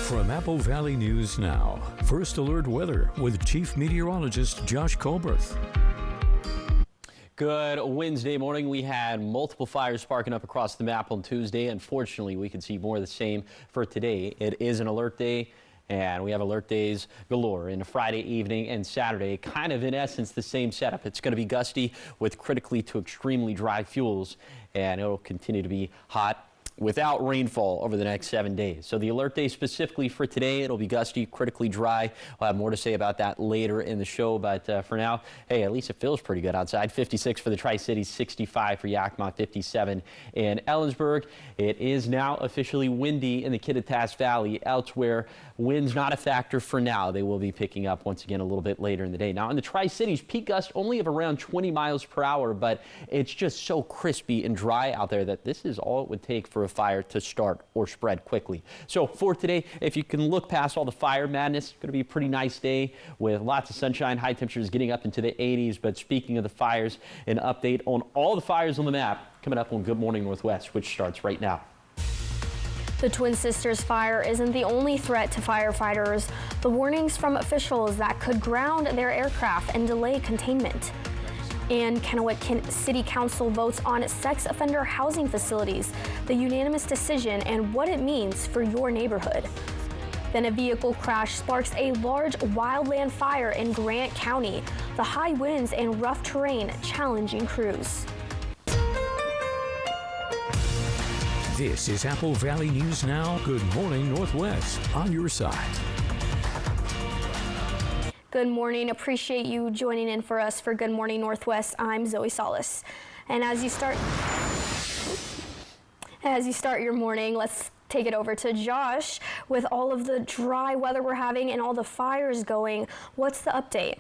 From Apple Valley News Now, First Alert Weather with Chief Meteorologist Josh Colberth. Good Wednesday morning. We had multiple fires sparking up across the map on Tuesday. Unfortunately, we could see more of the same for today. It is an alert day, and we have alert days galore in Friday evening and Saturday. Kind of, in essence, the same setup. It's going to be gusty with critically to extremely dry fuels, and it'll continue to be hot without rainfall over the next 7 days. So the alert day specifically for today, it'll be gusty, critically dry. We'll have more to say about that later in the show, but for now, hey, at least it feels pretty good outside. 56 for the Tri-Cities, 65 for Yakima, 57 in Ellensburg. It is now officially windy in the Kittitas Valley. Elsewhere, winds not a factor for now. They will be picking up once again a little bit later in the day. Now in the Tri-Cities, peak gust only of around 20 miles per hour, but it's just so crispy and dry out there that this is all it would take for a fire to start or spread quickly. So for today, if you can look past all the fire madness, it's going to be a pretty nice day with lots of sunshine, high temperatures getting up into the 80s. But speaking of the fires, an update on all the fires on the map coming up on Good Morning Northwest, which starts right now. The Twin Sisters fire isn't the only threat to firefighters. The warnings from officials that could ground their aircraft and delay containment. And Kennewick City Council votes on sex offender housing facilities, the unanimous decision and what it means for your neighborhood. Then a vehicle crash sparks a large wildland fire in Grant County. The high winds and rough terrain challenging crews. This is Apple Valley News Now. Good Morning Northwest on your side. Good morning. Appreciate you joining in for us for Good Morning Northwest. I'm Zoe Salas. And as you start your morning, let's take it over to Josh with all of the dry weather we're having and all the fires going. What's the update?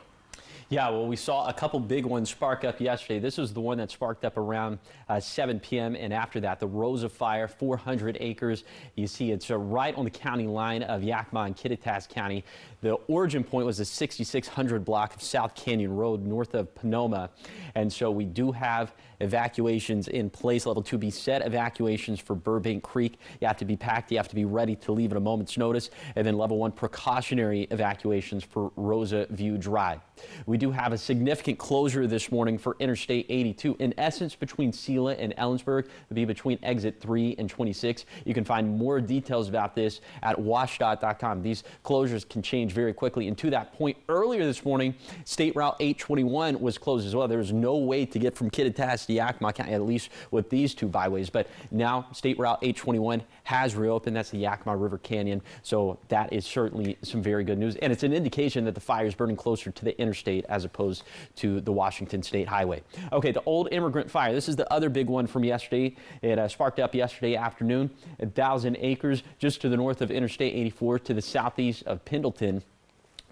Yeah, well, we saw a couple big ones spark up yesterday. This was the one that sparked up around 7 p.m. And after that, the Rosa Fire, 400 acres. You see it's right on the county line of Yakima and Kittitas County. The origin point was the 6600 block of South Canyon Road north of Panoma. And so we do have evacuations in place. Level 2B set evacuations for Burbank Creek. You have to be packed. You have to be ready to leave at a moment's notice. And then level 1 precautionary evacuations for Rosa View Drive. We do have a significant closure this morning for Interstate 82. In essence, between Sela and Ellensburg, it'll be between exit 3 and 26. You can find more details about this at washdot.com. These closures can change very quickly. And to that point, earlier this morning, State Route 821 was closed as well. There was no way to get from Kittitas to Yakima County, at least with these two byways. But now State Route 821 has reopened. That's the Yakima River Canyon. So that is certainly some very good news. And it's an indication that the fire is burning closer to the interstate as opposed to the Washington State Highway. Okay, the Old Immigrant Fire. This is the other big one from yesterday. It sparked up yesterday afternoon. 1,000 acres just to the north of Interstate 84 to the southeast of Pendleton.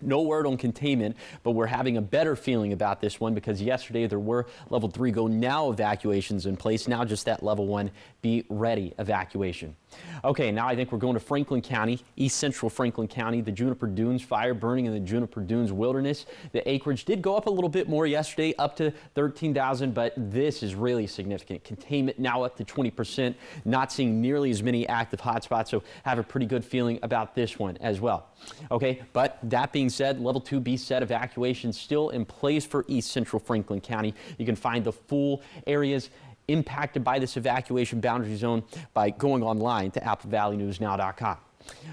No word on containment, but we're having a better feeling about this one because yesterday there were level 3 go now evacuations in place. Now just that level 1 be ready evacuation. Okay, now I think we're going to Franklin County, east central Franklin County, the Juniper Dunes fire burning in the Juniper Dunes wilderness. The acreage did go up a little bit more yesterday, up to 13,000, but this is really significant. Containment now up to 20%, not seeing nearly as many active hotspots, so have a pretty good feeling about this one as well. Okay, but that being said, level 2B set evacuation still in place for east central Franklin County. You can find the full areas impacted by this evacuation boundary zone by going online to applevalleyNewsNow.com.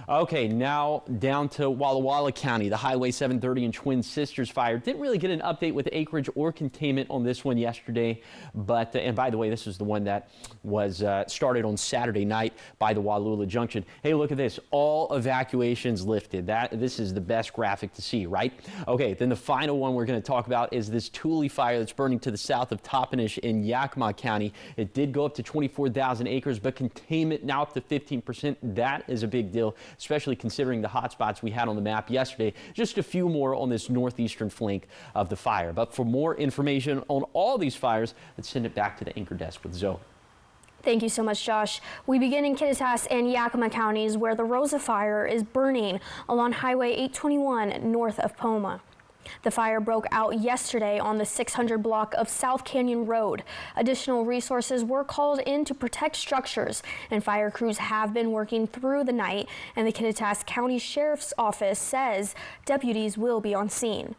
Okay, now down to Walla Walla County. The Highway 730 and Twin Sisters fire. Didn't really get an update with acreage or containment on this one yesterday, but and by the way, this is the one that was started on Saturday night by the Wallula Junction. Hey, look at this. All evacuations lifted. This is the best graphic to see, right? Okay, then the final one we're going to talk about is this Thule fire that's burning to the south of Toppenish in Yakima County. It did go up to 24,000 acres, but containment now up to 15%. That is a big deal, especially considering the hot spots we had on the map yesterday. Just a few more on this northeastern flank of the fire. But for more information on all these fires, let's send it back to the anchor desk with Zoe. Thank you so much, Josh. We begin in Kittitas and Yakima counties, where the Rosa fire is burning along Highway 821 north of Poma. The fire broke out yesterday on the 600 block of South Canyon Road. Additional resources were called in to protect structures, and fire crews have been working through the night, and the Kittitas County Sheriff's Office says deputies will be on scene.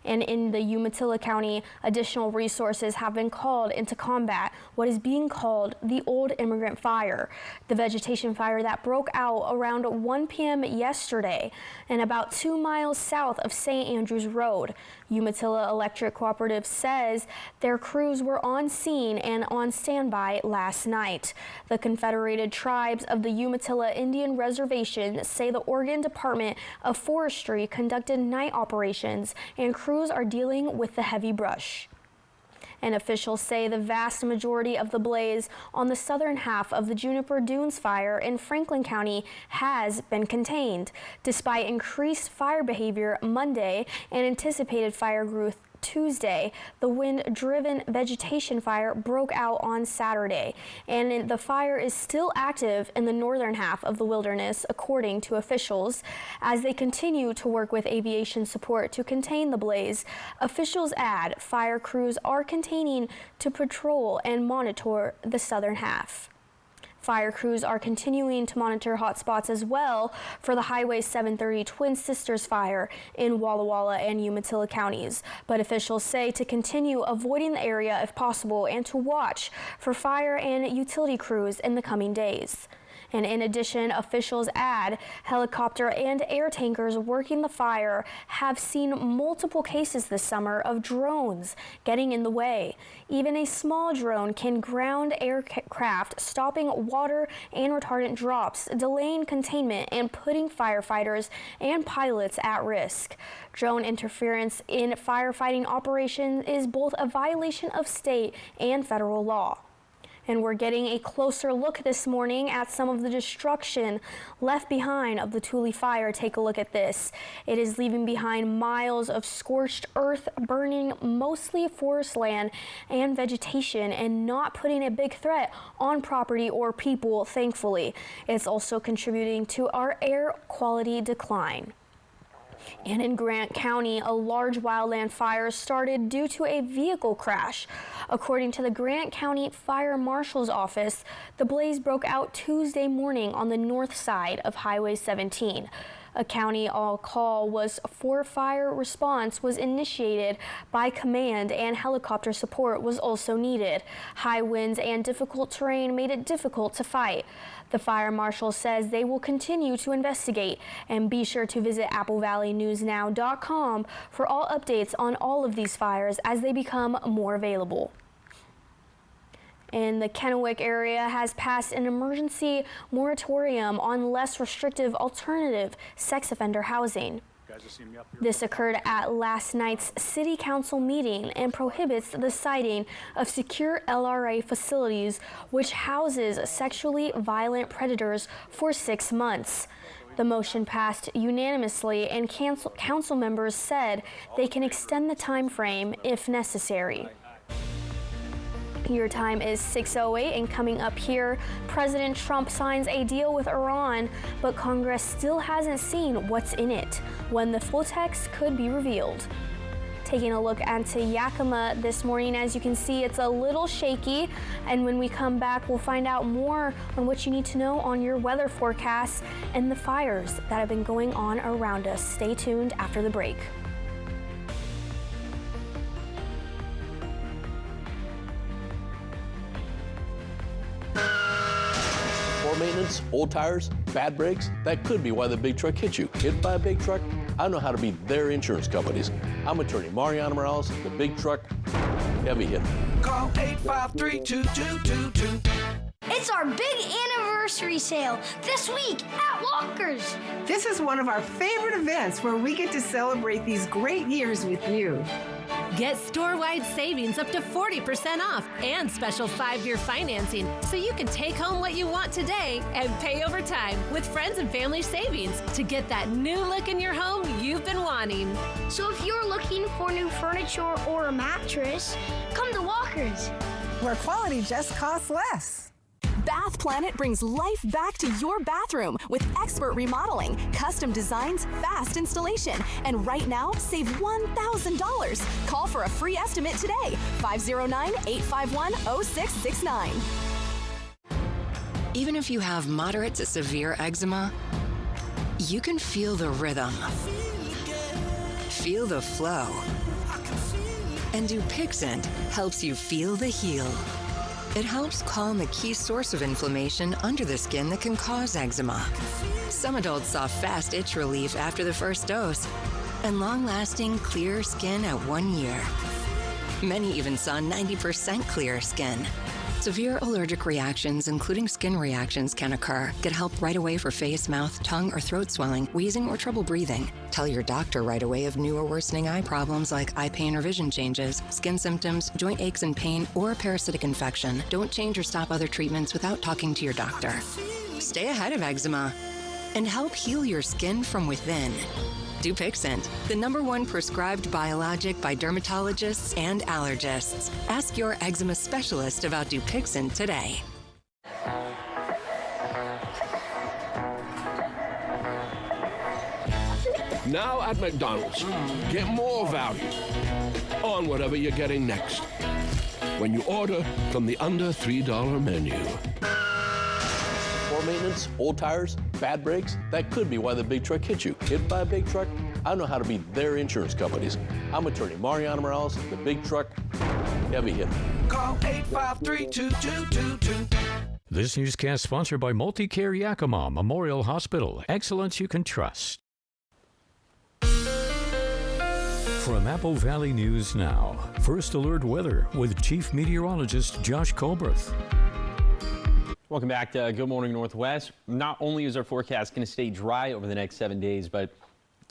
And in the Umatilla County, additional resources have been called in to combat what is being called the Old Immigrant Fire, the vegetation fire that broke out around 1 p.m. yesterday and about 2 miles south of St. Andrews Road. Umatilla Electric Cooperative says their crews were on scene and on standby last night. The Confederated Tribes of the Umatilla Indian Reservation say the Oregon Department of Forestry conducted night operations and crews are dealing with the heavy brush. And officials say the vast majority of the blaze on the southern half of the Juniper Dunes fire in Franklin County has been contained, despite increased fire behavior Monday and anticipated fire growth Tuesday. The wind-driven vegetation fire broke out on Saturday, and the fire is still active in the northern half of the wilderness, according to officials. As they continue to work with aviation support to contain the blaze, officials add fire crews are continuing to patrol and monitor the southern half. Fire crews are continuing to monitor hotspots as well for the Highway 730 Twin Sisters fire in Walla Walla and Umatilla counties. But officials say to continue avoiding the area if possible and to watch for fire and utility crews in the coming days. And in addition, officials add helicopter and air tankers working the fire have seen multiple cases this summer of drones getting in the way. Even a small drone can ground aircraft, stopping water and retardant drops, delaying containment, and putting firefighters and pilots at risk. Drone interference in firefighting operations is both a violation of state and federal law. And we're getting a closer look this morning at some of the destruction left behind of the Tule fire. Take a look at this. It is leaving behind miles of scorched earth, burning mostly forest land and vegetation, and not putting a big threat on property or people, thankfully. It's also contributing to our air quality decline. And in Grant County, a large wildland fire started due to a vehicle crash. According to the Grant County Fire Marshal's Office, the blaze broke out Tuesday morning on the north side of Highway 17. A county call was for fire response was initiated by command, and helicopter support was also needed. High winds and difficult terrain made it difficult to fight. The fire marshal says they will continue to investigate, and be sure to visit AppleValleyNewsNow.com for all updates on all of these fires as they become more available. And the Kennewick area has passed an emergency moratorium on less restrictive alternative sex offender housing. This occurred at last night's City Council meeting and prohibits the siting of secure LRA facilities which houses sexually violent predators for 6 months. The motion passed unanimously, and council members said they can extend the time frame if necessary. Your time is 6:08, and coming up here, President Trump signs a deal with Iran, but Congress still hasn't seen what's in it, when the full text could be revealed. Taking a look into Yakima this morning, as you can see, it's a little shaky, and when we come back, we'll find out more on what you need to know on your weather forecasts and the fires that have been going on around us. Stay tuned after the break. Poor maintenance, old tires, bad brakes, that could be why the big truck hit you. Hit by a big truck? I know how to beat their insurance companies. I'm attorney Mariano Morales, the big truck heavy hitter. Call 853-2222. It's our big anniversary sale this week at Walker's. This is one of our favorite events where we get to celebrate these great years with you. Get store-wide savings up to 40% off and special 5-year financing so you can take home what you want today and pay over time with friends and family savings to get that new look in your home you've been wanting. So if you're looking for new furniture or a mattress, come to Walker's. Where quality just costs less. Bath Planet brings life back to your bathroom with expert remodeling, custom designs, fast installation, and right now, save $1,000. Call for a free estimate today, 509-851-0669. Even if you have moderate to severe eczema, you can feel the rhythm, feel the flow. And Dupixent helps you feel the heal. It helps calm the key source of inflammation under the skin that can cause eczema. Some adults saw fast itch relief after the first dose and long-lasting clear skin at 1 year. Many even saw 90% clear skin. Severe allergic reactions, including skin reactions, can occur. Get help right away for face, mouth, tongue, or throat swelling, wheezing, or trouble breathing. Tell your doctor right away of new or worsening eye problems like eye pain or vision changes, skin symptoms, joint aches and pain, or a parasitic infection. Don't change or stop other treatments without talking to your doctor. Stay ahead of eczema and help heal your skin from within. Dupixent, the #1 prescribed biologic by dermatologists and allergists. Ask your eczema specialist about Dupixent today. Now at McDonald's, get more value on whatever you're getting next when you order from the under $3 menu. Poor maintenance, old tires, bad brakes, that could be why the big truck hit you. Hit by a big truck? I know how to be their insurance companies. I'm attorney Mariano Morales, the big truck heavy hitter. Call 853-2222. This newscast sponsored by Multicare Yakima Memorial Hospital. Excellence you can trust. From Apple Valley News Now, First Alert Weather with Chief Meteorologist Josh Colbreth. Welcome back to Good Morning Northwest. Not only is our forecast going to stay dry over the next 7 days, but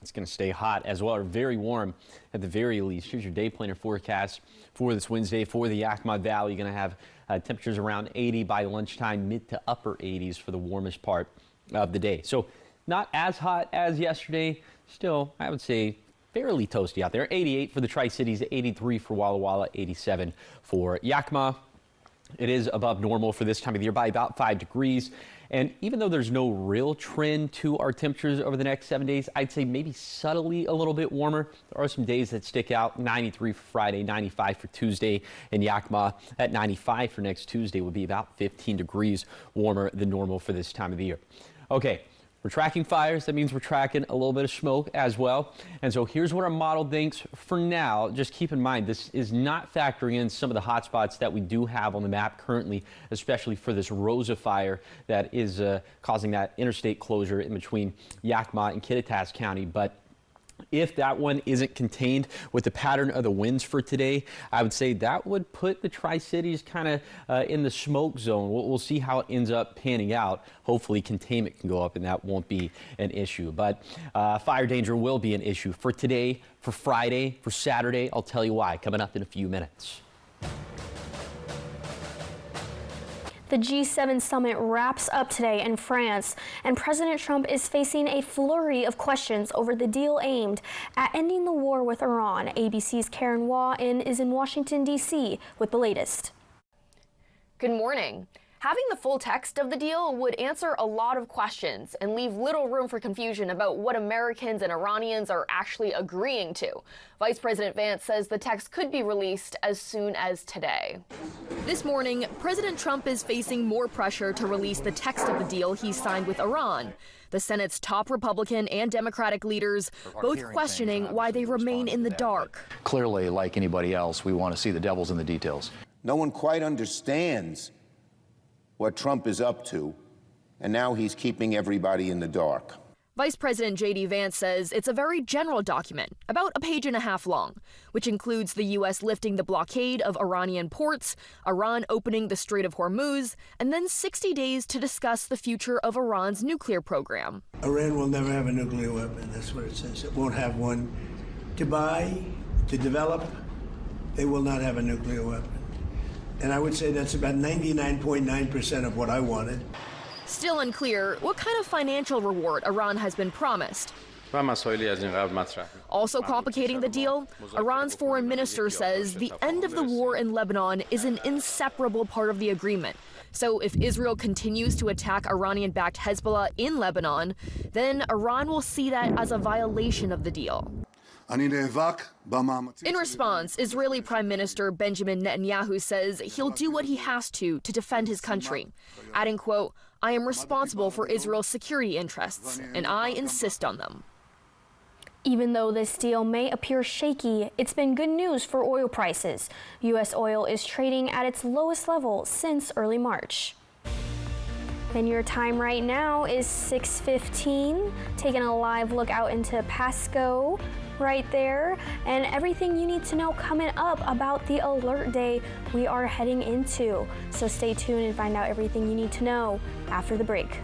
it's going to stay hot as well, or very warm at the very least. Here's your day planner forecast for this Wednesday for the Yakima Valley. You're going to have temperatures around 80 by lunchtime, mid to upper 80s for the warmest part of the day. So not as hot as yesterday. Still, I would say fairly toasty out there. 88 for the Tri-Cities, 83 for Walla Walla, 87 for Yakima. It is above normal for this time of the year by about 5 degrees. And even though there's no real trend to our temperatures over the next 7 days, I'd say maybe subtly a little bit warmer. There are some days that stick out. 93 for Friday, 95 for Tuesday in Yakima. At 95 for next Tuesday would be about 15 degrees warmer than normal for this time of the year. Okay. We're tracking fires. That means we're tracking a little bit of smoke as well. And so here's what our model thinks for now. Just keep in mind, this is not factoring in some of the hot spots that we do have on the map currently, especially for this Rosa fire that is causing that interstate closure in between Yakima and Kittitas County. But if that one isn't contained with the pattern of the winds for today, I would say that would put the Tri-Cities kind of in the smoke zone. We'll see how it ends up panning out. Hopefully containment can go up and that won't be an issue. But fire danger will be an issue for today, for Friday, for Saturday. I'll tell you why coming up in a few minutes. The G7 summit wraps up today in France, and President Trump is facing a flurry of questions over the deal aimed at ending the war with Iran. ABC's Karen Waugh is in Washington, D.C. with the latest. Good morning. Having the full text of the deal would answer a lot of questions and leave little room for confusion about what Americans and Iranians are actually agreeing to. Vice President Vance says the text could be released as soon as today. This morning, President Trump is facing more pressure to release the text of the deal he signed with Iran. The Senate's top Republican and Democratic leaders both questioning why they remain in the dark. Clearly, like anybody else, we want to see the devil's in the details. No one quite understands what Trump is up to, and now he's keeping everybody in the dark. Vice President J.D. Vance says it's a very general document, about a page and a half long, which includes the U.S. lifting the blockade of Iranian ports, Iran opening the Strait of Hormuz, and then 60 days to discuss the future of Iran's nuclear program. Iran will never have a nuclear weapon. That's what it says. It won't have one to buy, to develop. They will not have a nuclear weapon. And I would say that's about 99.9% of what I wanted. Still unclear what kind of financial reward Iran has been promised. Also complicating the deal, Iran's foreign minister says the end of the war in Lebanon is an inseparable part of the agreement. So if Israel continues to attack Iranian-backed Hezbollah in Lebanon, then Iran will see that as a violation of the deal. In response, Israeli Prime Minister Benjamin Netanyahu says he'll do what he has to defend his country, adding, quote, "I am responsible for Israel's security interests, and I insist on them." Even though this deal may appear shaky, it's been good news for oil prices. U.S. oil is trading at its lowest level since early March. And your time right now is 6:15. Taking a live look out into Pasco right there. And everything you need to know coming up about the alert day we are heading into. So stay tuned and find out everything you need to know after the break.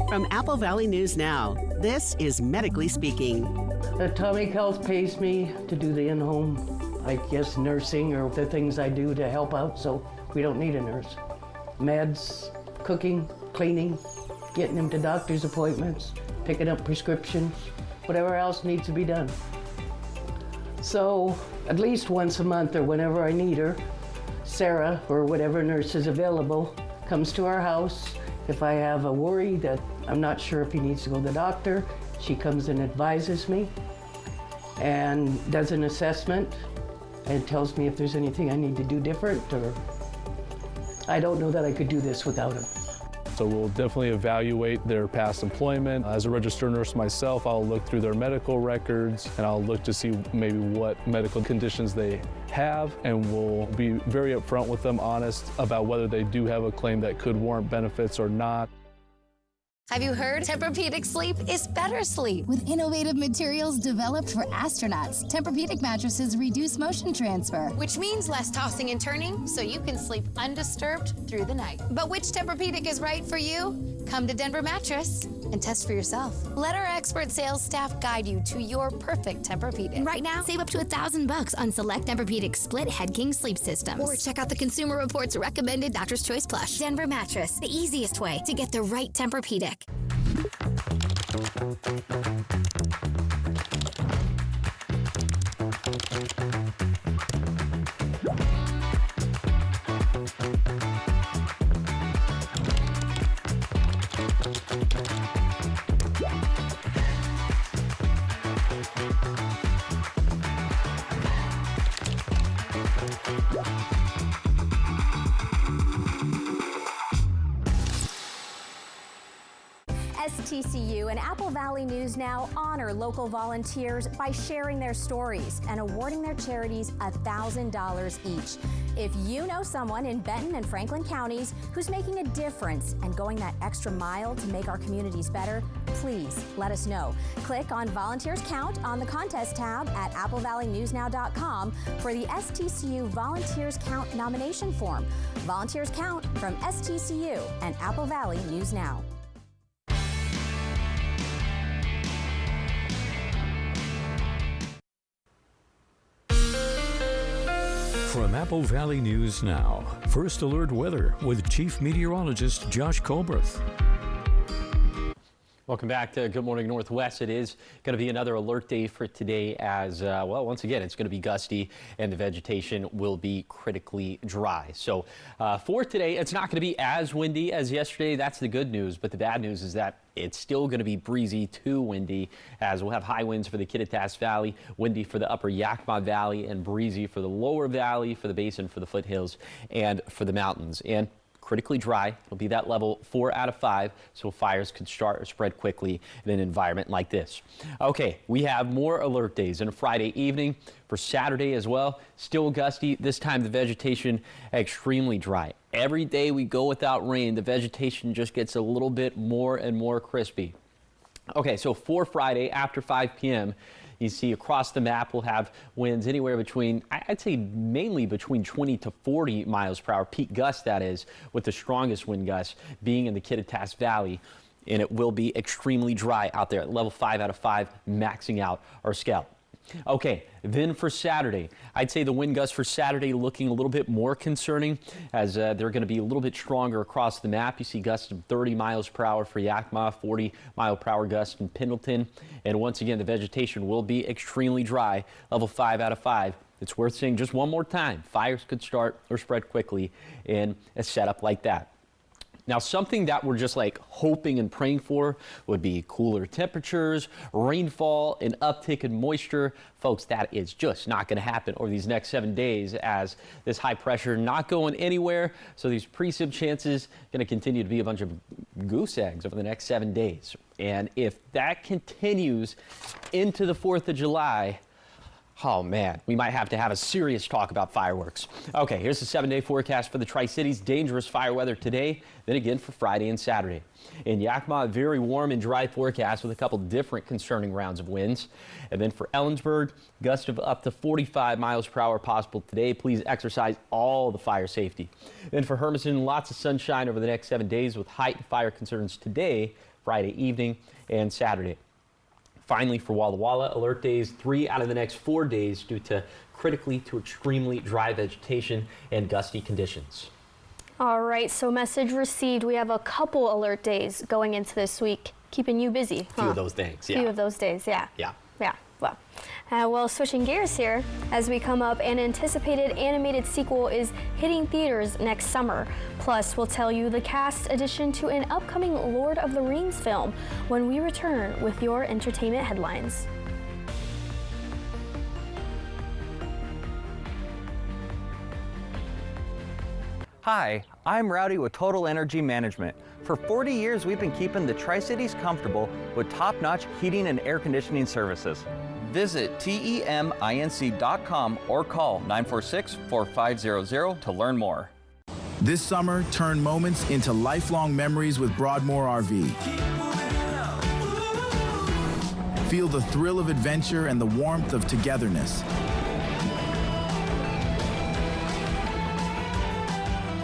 From Apple Valley News Now, this is Medically Speaking. Atomic Health pays me to do the in-home, I guess nursing or the things I do to help out, so we don't need a nurse. Meds, cooking, cleaning, getting them to doctor's appointments, picking up prescriptions, whatever else needs to be done. So at least once a month or whenever I need her, Sarah, or whatever nurse is available, comes to our house. If I have a worry that I'm not sure if he needs to go to the doctor, she comes and advises me and does an assessment and tells me if there's anything I need to do different, or I don't know that I could do this without him. So we'll definitely evaluate their past employment. As a registered nurse myself, I'll look through their medical records and I'll look to see maybe what medical conditions they have, and we'll be very upfront with them, honest about whether they do have a claim that could warrant benefits or not. Have you heard? Tempur-Pedic sleep is better sleep. With innovative materials developed for astronauts, Tempur-Pedic mattresses reduce motion transfer, which means less tossing and turning, so you can sleep undisturbed through the night. But which Tempur-Pedic is right for you? Come to Denver Mattress and test for yourself. Let our expert sales staff guide you to your perfect Tempur-Pedic. Right now, save up to $1,000 on select Tempur-Pedic split head king sleep systems. Or check out the Consumer Reports recommended Doctor's Choice Plush. Denver Mattress, the easiest way to get the right Tempur-Pedic. STCU and Apple Valley News Now honor local volunteers by sharing their stories and awarding their charities $1,000 each. If you know someone in Benton and Franklin counties who's making a difference and going that extra mile to make our communities better, please let us know. Click on Volunteers Count on the contest tab at applevalleyNewsNow.com for the STCU Volunteers Count nomination form. Volunteers Count from STCU and Apple Valley News Now. From Apple Valley News Now, First Alert Weather with Chief Meteorologist Josh Colbreth. Welcome back to Good Morning Northwest. It is going to be another alert day for today as, well, once again, it's going to be gusty and the vegetation will be critically dry. So for today, it's not going to be as windy as yesterday. That's the good news. But the bad news is that it's still going to be breezy to windy, as we'll have high winds for the Kittitas Valley, windy for the upper Yakima Valley, and breezy for the lower valley, for the basin, for the foothills, and for the mountains. And critically dry. It'll be that level 4 out of 5, so fires could start or spread quickly in an environment like this. Okay, we have more alert days on Friday evening. For Saturday as well, still gusty. This time the vegetation extremely dry. Every day we go without rain, the vegetation just gets a little bit more and more crispy. Okay, so for Friday after 5 p.m., you see across the map we'll have winds anywhere between, I'd say mainly between 20 to 40 miles per hour, peak gust that is, with the strongest wind gusts being in the Kittitas Valley. And it will be extremely dry out there at level 5 out of 5, maxing out our scale. Okay, then for Saturday, I'd say the wind gusts for Saturday looking a little bit more concerning as they're going to be a little bit stronger across the map. You see gusts of 30 miles per hour for Yakima, 40 mile per hour gusts in Pendleton. And once again, the vegetation will be extremely dry, level 5 out of 5. It's worth saying just one more time, fires could start or spread quickly in a setup like that. Now, something that we're just like hoping and praying for would be cooler temperatures, rainfall, an uptick in moisture. Folks, that is just not going to happen over these next 7 days as this high pressure not going anywhere. So these precip chances going to continue to be a bunch of goose eggs over the next 7 days. And if that continues into the 4th of July, oh man, we might have to have a serious talk about fireworks. Okay, here's the 7-day forecast for the Tri-Cities. Dangerous fire weather today, then again for Friday and Saturday. In Yakima, a very warm and dry forecast with a couple different concerning rounds of winds. And then for Ellensburg, gusts of up to 45 miles per hour possible today. Please exercise all the fire safety. Then for Hermiston, lots of sunshine over the next 7 days with heightened fire concerns today, Friday evening, and Saturday. Finally, for Walla Walla, alert days 3 out of the next 4 days due to critically to extremely dry vegetation and gusty conditions. All right, so message received. We have a couple alert days going into this week, keeping you busy. A few of those days, yeah. A few of those days, yeah. Yeah. Yeah, well. Well, switching gears here, as we come up, an anticipated animated sequel is hitting theaters next summer. Plus, we'll tell you the cast addition to an upcoming Lord of the Rings film when we return with your entertainment headlines. Hi, I'm Rowdy with Total Energy Management. For 40 years, we've been keeping the Tri-Cities comfortable with top-notch heating and air conditioning services. Visit TEMINC.com or call 946-4500 to learn more. This summer, turn moments into lifelong memories with Broadmoor RV. Feel the thrill of adventure and the warmth of togetherness.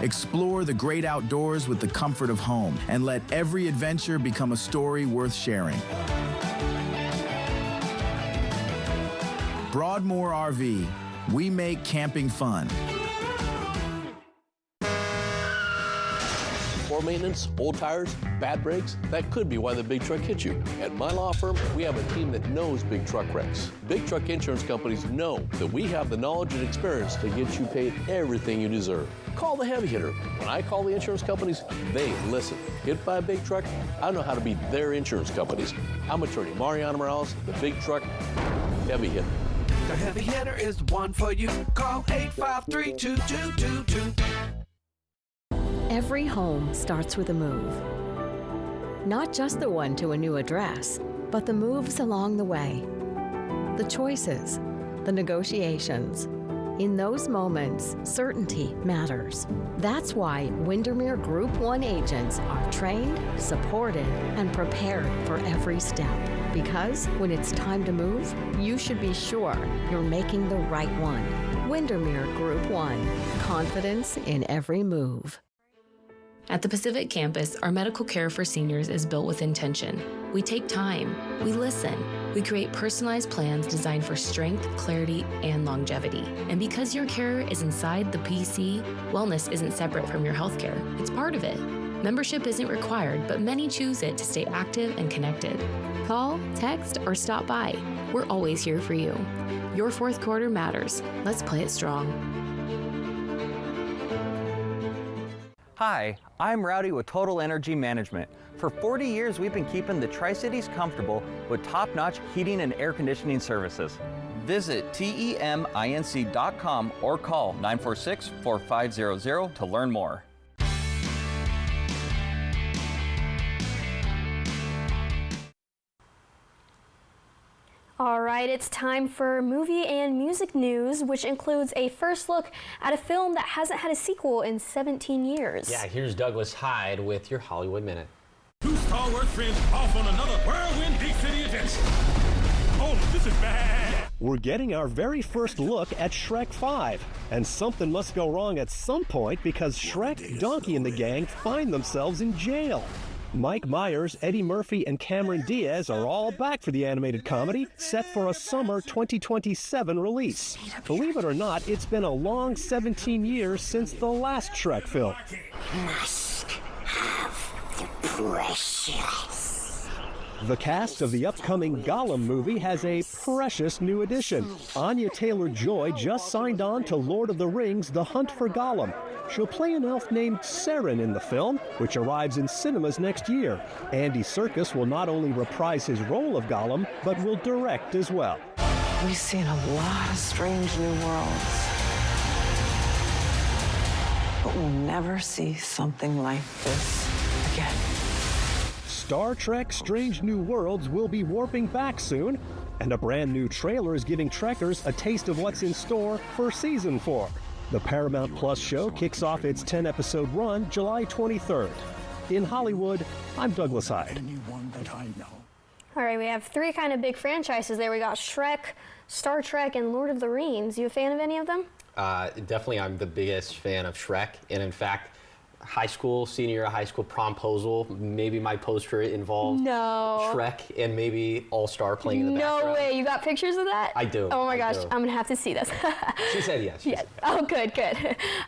Explore the great outdoors with the comfort of home and let every adventure become a story worth sharing. Broadmoor RV, we make camping fun. Poor maintenance, old tires, bad brakes, that could be why the big truck hit you. At my law firm, we have a team that knows big truck wrecks. Big truck insurance companies know that we have the knowledge and experience to get you paid everything you deserve. Call the heavy hitter. When I call the insurance companies, they listen. Hit by a big truck, I know how to be their insurance companies. I'm attorney Mariano Morales, the big truck heavy hitter. The heavy hitter is the one for you. Call 853-2222. Every home starts with a move. Not just the one to a new address, but the moves along the way. The choices, the negotiations. In those moments, certainty matters. That's why Windermere Group 1 agents are trained, supported, and prepared for every step. Because when it's time to move, you should be sure you're making the right one. Windermere Group 1. Confidence in every move. At the Pacific Campus, our medical care for seniors is built with intention. We take time, we listen, we create personalized plans designed for strength, clarity, and longevity. And because your care is inside the PC, wellness isn't separate from your healthcare. It's part of it. Membership isn't required, but many choose it to stay active and connected. Call, text, or stop by. We're always here for you. Your fourth quarter matters. Let's play it strong. Hi, I'm Rowdy with Total Energy Management. For 40 years, we've been keeping the Tri-Cities comfortable with top-notch heating and air conditioning services. Visit TEMINC.com or call 946-4500 to learn more. All right, it's time for movie and music news, which includes a first look at a film that hasn't had a sequel in 17 years. Yeah, here's Douglas Hyde with your Hollywood Minute. Two Star Wars friends off on another whirlwind big city adventure. Oh, this is bad. We're getting our very first look at Shrek 5, and something must go wrong at some point because Shrek, Donkey, and the gang find themselves in jail. Mike Myers, Eddie Murphy, and Cameron Diaz are all back for the animated comedy, set for a summer 2027 release. Believe it or not, it's been a long 17 years since the last Shrek film. Must have the precious. The cast of the upcoming Gollum movie has a precious new addition. Anya Taylor-Joy just signed on to Lord of the Rings: The Hunt for Gollum. She'll play an elf named Seren in the film, which arrives in cinemas next year. Andy Serkis will not only reprise his role of Gollum, but will direct as well. We've seen a lot of strange new worlds, but we'll never see something like this again. Star Trek Strange New Worlds will be warping back soon, and a brand new trailer is giving Trekkers a taste of what's in store for Season 4. The Paramount Plus show kicks off its 10-episode run July 23rd. In Hollywood, I'm Douglas Hyde. All right, we have three kind of big franchises there. We got Shrek, Star Trek, and Lord of the Rings. You a fan of any of them? Definitely, I'm the biggest fan of Shrek, and in fact, senior year of high school promposal, maybe my poster involved Shrek and maybe All-Star playing in the background. No way, you got pictures of that? I do. Oh my gosh, I'm gonna have to see this. She said yes. Yes. Oh, good.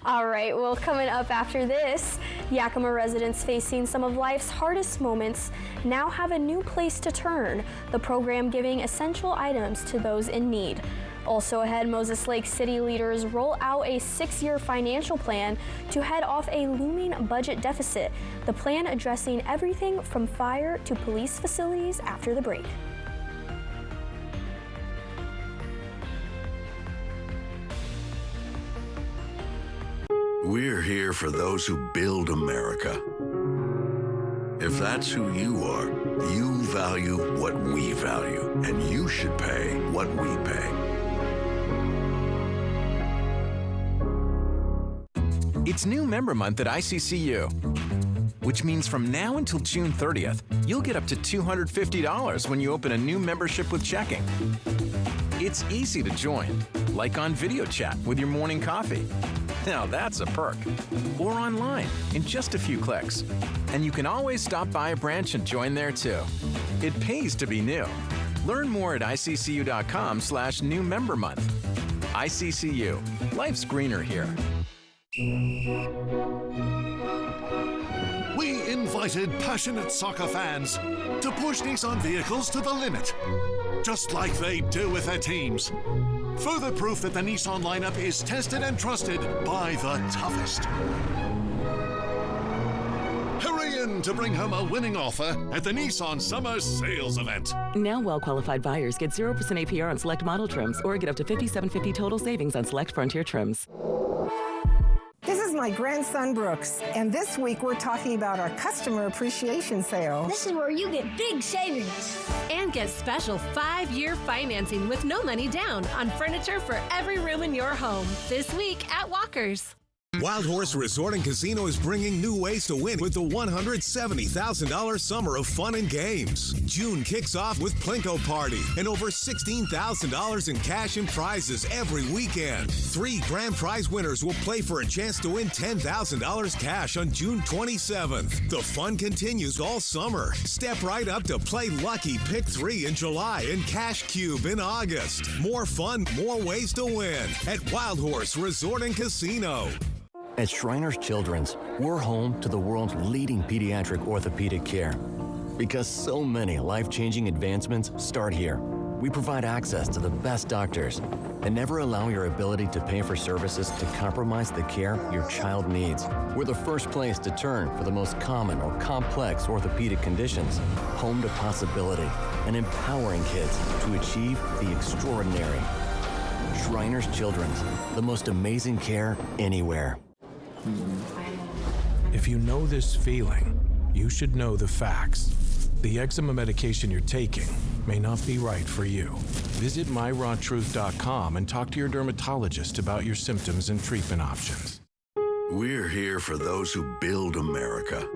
All right, well, coming up after this, Yakima residents facing some of life's hardest moments now have a new place to turn, the program giving essential items to those in need. Also ahead, Moses Lake city leaders roll out a 6-year financial plan to head off a looming budget deficit. The plan addressing everything from fire to police facilities after the break. We're here for those who build America. If that's who you are, you value what we value, and you should pay what we pay. It's new member month at ICCU, which means from now until June 30th, you'll get up to $250 when you open a new membership with checking. It's easy to join, like on video chat with your morning coffee. Now that's a perk. Or online in just a few clicks. And you can always stop by a branch and join there too. It pays to be new. Learn more at iccu.com/new member month. ICCU. Life's greener here. We invited passionate soccer fans to push Nissan vehicles to the limit, just like they do with their teams. Further proof that the Nissan lineup is tested and trusted by the toughest. Hurry in to bring home a winning offer at the Nissan Summer Sales Event. Now well-qualified buyers get 0% APR on select model trims or get up to $5,750 total savings on select Frontier trims. This is my grandson, Brooks, and this week we're talking about our customer appreciation sale. This is where you get big savings. And get special 5-year financing with no money down on furniture for every room in your home. This week at Walker's. Wild Horse Resort and Casino is bringing new ways to win with the $170,000 Summer of Fun and Games. June kicks off with Plinko Party and over $16,000 in cash and prizes every weekend. 3 grand prize winners will play for a chance to win $10,000 cash on June 27th. The fun continues all summer. Step right up to Play Lucky Pick 3 in July and Cash Cube in August. More fun, more ways to win at Wild Horse Resort and Casino. At Shriners Children's, we're home to the world's leading pediatric orthopedic care. Because so many life-changing advancements start here. We provide access to the best doctors and never allow your ability to pay for services to compromise the care your child needs. We're the first place to turn for the most common or complex orthopedic conditions. Home to possibility and empowering kids to achieve the extraordinary. Shriners Children's, the most amazing care anywhere. If you know this feeling, you should know the facts. The eczema medication you're taking may not be right for you. Visit myrawtruth.com and talk to your dermatologist about your symptoms and treatment options. We're here for those who build America.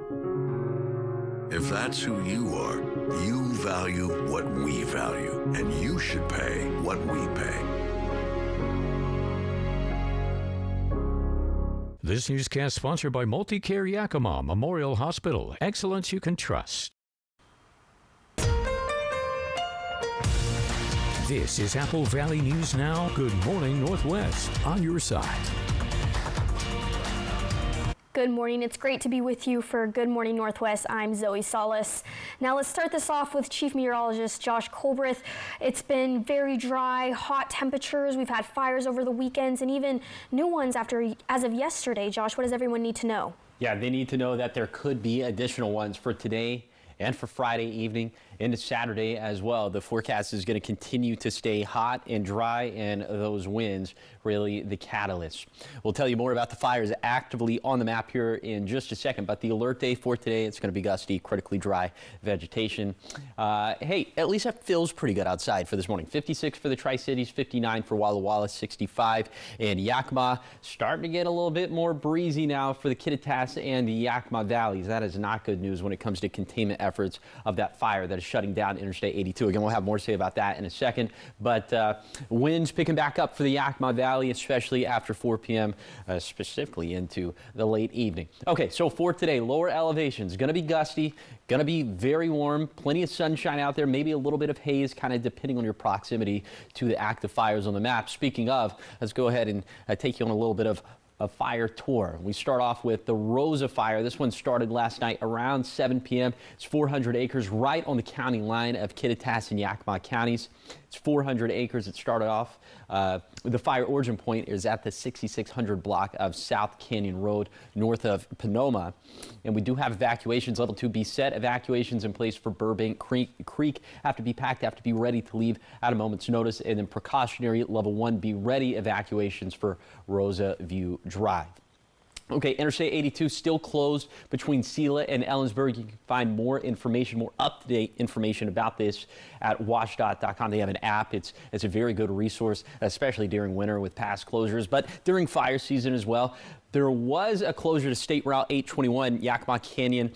If that's who you are, you value what we value, and you should pay what we pay. This newscast sponsored by Multicare Yakima Memorial Hospital. Excellence you can trust. This is Apple Valley News Now. Good morning, Northwest. On your side. Good morning. It's great to be with you for Good Morning Northwest. I'm Zoe Salas. Now let's start this off with Chief Meteorologist Josh Colbreth. It's been very dry, hot temperatures. We've had fires over the weekends and even new ones as of yesterday. Josh, what does everyone need to know? Yeah, they need to know that there could be additional ones for today and for Friday evening into Saturday as well. The forecast is going to continue to stay hot and dry, and those winds really the catalyst. We'll tell you more about the fires actively on the map here in just a second, but the alert day for today, it's going to be gusty, critically dry vegetation. Hey, at least that feels pretty good outside for this morning. 56 for the Tri-Cities, 59 for Walla Walla, 65 in Yakima. Starting to get a little bit more breezy now for the Kittitas and the Yakima valleys. That is not good news when it comes to containment efforts of that fire that is shutting down Interstate 82. Again, we'll have more to say about that in a second, but winds picking back up for the Yakima Valley, especially after 4 p.m., specifically into the late evening. Okay, so for today, lower elevations, going to be gusty, going to be very warm, plenty of sunshine out there, maybe a little bit of haze, kind of depending on your proximity to the active fires on the map. Speaking of, let's go ahead and take you on a little bit of a fire tour. We start off with the Rosa fire. This one started last night around 7 p.m. It's 400 acres right on the county line of Kittitas and Yakima counties. It's 400 acres. It started off. The fire origin point is at the 6600 block of South Canyon Road north of Panoma. And we do have evacuations. Level 2B set evacuations in place for Burbank Creek. Have to be packed, have to be ready to leave at a moment's notice. And then precautionary level 1B ready evacuations for Rosa View Drive. Okay, Interstate 82 still closed between Selah and Ellensburg. You can find more information, more up-to-date information about this at washdot.com. They have an app. It's a very good resource, especially during winter with past closures, but during fire season as well. There was a closure to State Route 821, Yakima Canyon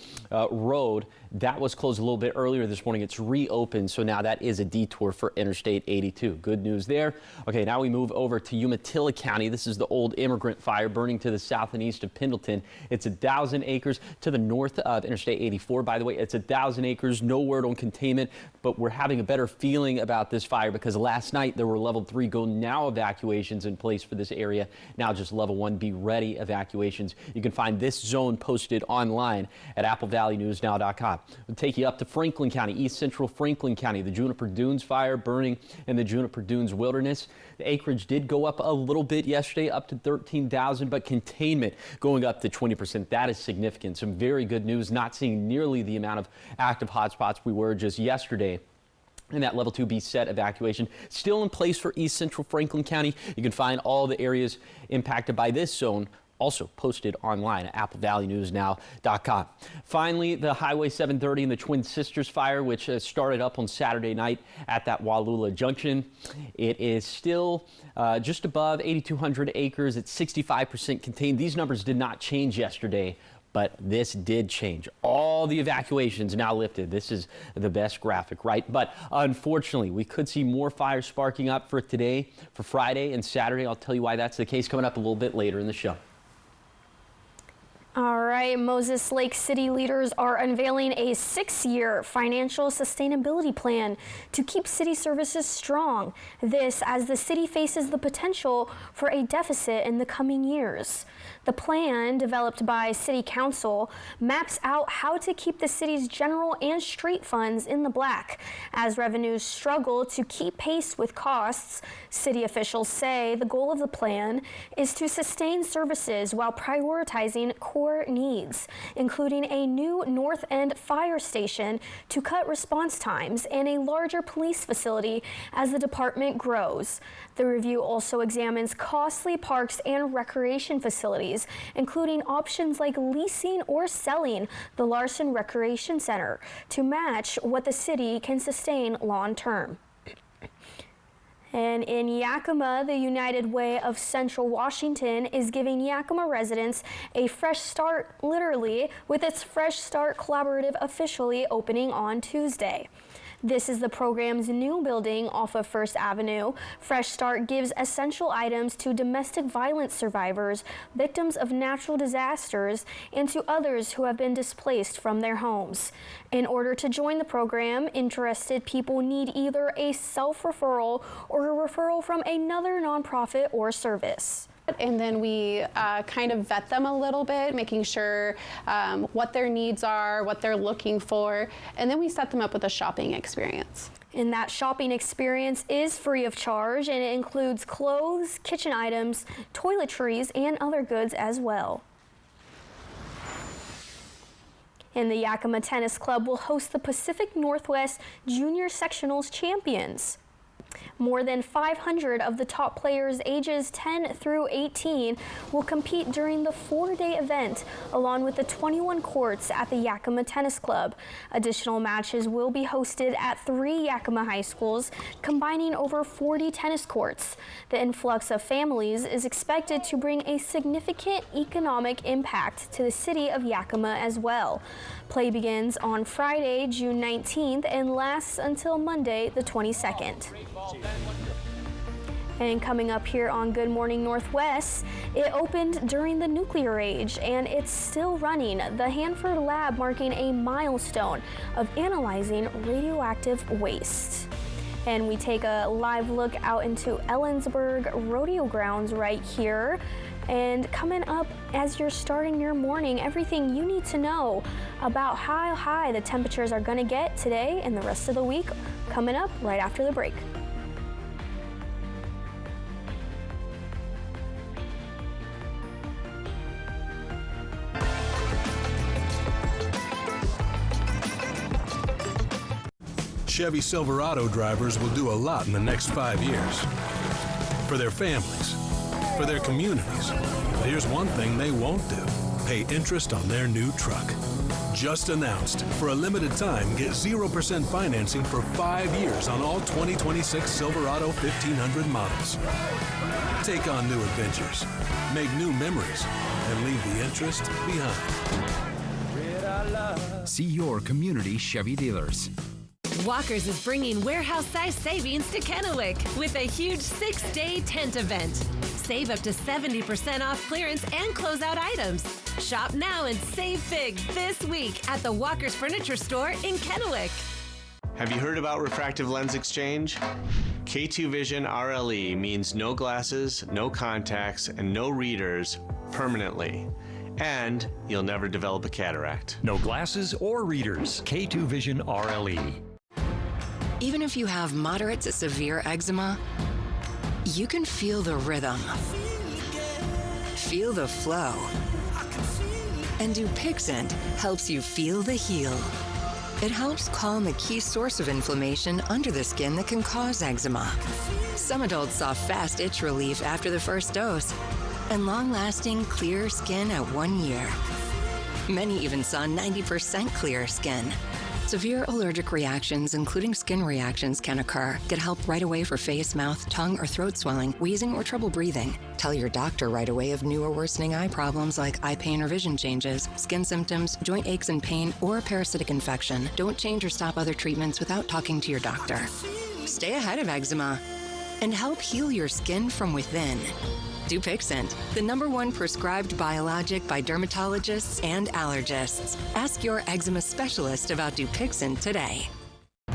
Road. That was closed a little bit earlier this morning. It's reopened, so now that is a detour for Interstate 82. Good news there. Okay, now we move over to Umatilla County. This is the old immigrant fire burning to the south and east of Pendleton. It's 1,000 acres to the north of Interstate 84. By the way, it's 1,000 acres, no word on containment, but we're having a better feeling about this fire because last night there were level 3 go now evacuations in place for this area. Now just level 1 be ready evacuations. You can find this zone posted online at applevalleyNewsNow.com. We'll take you up to Franklin County, east central Franklin County, the Juniper Dunes fire burning in the Juniper Dunes wilderness. The acreage did go up a little bit yesterday, up to 13,000, but containment going up to 20%. That is significant. Some very good news, not seeing nearly the amount of active hotspots we were just yesterday. And that level 2B set evacuation still in place for east central Franklin County. You can find all the areas impacted by this zone also posted online at applevalleyNewsNow.com. Finally, the Highway 730 and the Twin Sisters fire, which started up on Saturday night at that Wallula Junction. It is still just above 8,200 acres. It's 65% contained. These numbers did not change yesterday, but this did change. All the evacuations now lifted. This is the best graphic, right? But unfortunately, we could see more fires sparking up for today, for Friday and Saturday. I'll tell you why that's the case coming up a little bit later in the show. All right, Moses Lake City leaders are unveiling a 6-year financial sustainability plan to keep city services strong. This as the city faces the potential for a deficit in the coming years. The plan, developed by City Council, maps out how to keep the city's general and street funds in the black. As revenues struggle to keep pace with costs, city officials say the goal of the plan is to sustain services while prioritizing core needs, including a new North End fire station to cut response times and a larger police facility as the department grows. The review also examines costly parks and recreation facilities, including options like leasing or selling the Larson Recreation Center to match what the city can sustain long term. And in Yakima, the United Way of Central Washington is giving Yakima residents a fresh start, literally, with its Fresh Start Collaborative officially opening on Tuesday. This is the program's new building off of First Avenue. Fresh Start gives essential items to domestic violence survivors, victims of natural disasters, and to others who have been displaced from their homes. In order to join the program, interested people need either a self-referral or a referral from another nonprofit or service. And then we kind of vet them a little bit, making sure what their needs are, what they're looking for, and then we set them up with a shopping experience. And that shopping experience is free of charge, and it includes clothes, kitchen items, toiletries, and other goods as well. And the Yakima Tennis Club will host the Pacific Northwest Junior Sectionals Champions. More than 500 of the top players ages 10 through 18 will compete during the 4-day event, along with the 21 courts at the Yakima Tennis Club. Additional matches will be hosted at 3 Yakima high schools, combining over 40 tennis courts. The influx of families is expected to bring a significant economic impact to the city of Yakima as well. Play begins on Friday, June 19th and lasts until Monday, the 22nd. And coming up here on Good Morning Northwest, it opened during the nuclear age and it's still running. The Hanford Lab marking a milestone of analyzing radioactive waste. And we take a live look out into Ellensburg Rodeo Grounds right here. And coming up as you're starting your morning, everything you need to know about how high the temperatures are going to get today and the rest of the week coming up right after the break. Chevy Silverado drivers will do a lot in the next 5 years. For their families, for their communities. But here's one thing they won't do: pay interest on their new truck. Just announced, for a limited time, get 0% financing for 5 years on all 2026 Silverado 1500 models. Take on new adventures, make new memories, and leave the interest behind. See your community Chevy dealers. Walker's is bringing warehouse-size savings to Kennewick with a huge 6-day tent event. Save up to 70% off clearance and closeout items. Shop now and save big this week at the Walker's Furniture Store in Kennewick. Have you heard about refractive lens exchange? K2 Vision RLE means no glasses, no contacts, and no readers permanently. And you'll never develop a cataract. No glasses or readers. K2 Vision RLE. Even if you have moderate to severe eczema, you can feel the rhythm, feel the flow, and Dupixent helps you feel the heal. It helps calm the key source of inflammation under the skin that can cause eczema. Some adults saw fast itch relief after the first dose and long-lasting clear skin at 1 year. Many even saw 90% clear skin. Severe allergic reactions, including skin reactions, can occur. Get help right away for face, mouth, tongue, or throat swelling, wheezing, or trouble breathing. Tell your doctor right away of new or worsening eye problems like eye pain or vision changes, skin symptoms, joint aches and pain, or a parasitic infection. Don't change or stop other treatments without talking to your doctor. Stay ahead of eczema and help heal your skin from within. Dupixent, the #1 prescribed biologic by dermatologists and allergists. Ask your eczema specialist about Dupixent today.